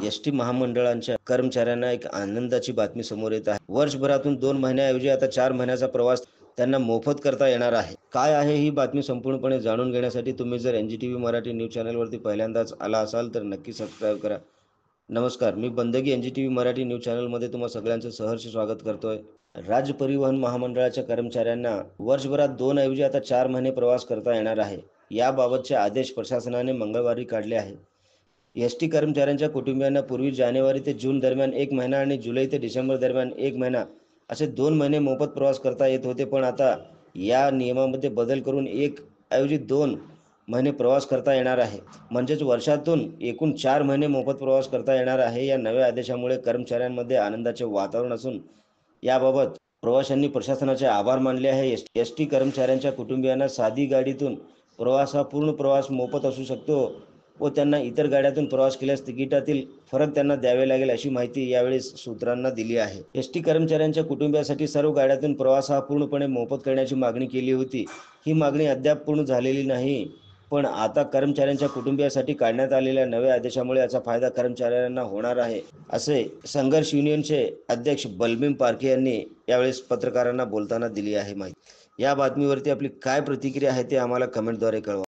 ST महामंडळांच्या कर्मचाऱ्यांना एक आनंदाची बातमी समोर येत आहे. वर्षभरातून 2 महिन्याऐवजी आता 4 महिन्याचा प्रवास त्यांना मोफत करता येणार आहे. काय आहे ही बातमी संपूर्णपणे जाणून घेण्यासाठी तुम्ही जर एन-डी-टी-व्ही मराठी न्यूज चॅनलवरती पहिल्यांदाच आला असाल तर नक्की सबस्क्राईब करा. नमस्कार, मी बंदगी एन-डी-टी-व्ही मराठी न्यूज चॅनलमध्ये तुम्हा सगळ्यांचं सहर्ष स्वागत करतोय. राज्य परिवहन महामंडळाच्या कर्मचाऱ्यांना वर्षभरात 2 ऐवजी आता 4 महिने प्रवास करता येणार आहे. याबाबतचे आदेश प्रशासनाने मंगळवारी काढले आहे. एस-टी कर्मचाऱ्यांच्या कुटुंबियांना पूर्वी जानेवारी ते जून दरम्यान 1 महिना आणि जुलै ते डिसेंबर दरम्यान 1 महिना असे 2 महिने मोफत प्रवास करता येत होते. पण आता या नियमामध्ये बदल करून 1 ऐवजी 2 महिने प्रवास करता येणार आहे. म्हणजेच वर्षातून एकूण 4 महिने मोफत प्रवास करता येणार आहे. या नव्या आदेशामुळे कर्मचाऱ्यांमध्ये आनंदाचे वातावरण असून याबाबत प्रवाशांनी प्रशासनाचे आभार मानले आहे. एस-टी कर्मचाऱ्यांच्या कुटुंबियांना साधी गाडीतून प्रवास हा पूर्ण प्रवास मोफत असू शकतो व त्यांना इतर गाड्यातून प्रवास केल्यास तिकिटातील फरक त्यांना द्यावे लागेल अशी माहिती यावेळी सूत्रांना दिली आहे. एस-टी कर्मचाऱ्यांच्या कुटुंबियांसाठी सर्व गाड्यातून प्रवास हा पूर्णपणे मोफत करण्याची मागणी केली होती. ही मागणी अद्याप पूर्ण झालेली नाही. पण आता कर्मचाऱ्यांच्या कुटुंबियांसाठी काढण्यात आलेल्या नव्या आदेशामुळे याचा फायदा कर्मचाऱ्यांना होणार आहे, असे संघर्ष युनियनचे अध्यक्ष बलबीर पारखे यांनी यावेळी पत्रकारांना बोलताना दिली आहे माहिती. या बातमीवरती आपली काय प्रतिक्रिया आहे ते आम्हाला कमेंटद्वारे कळवा.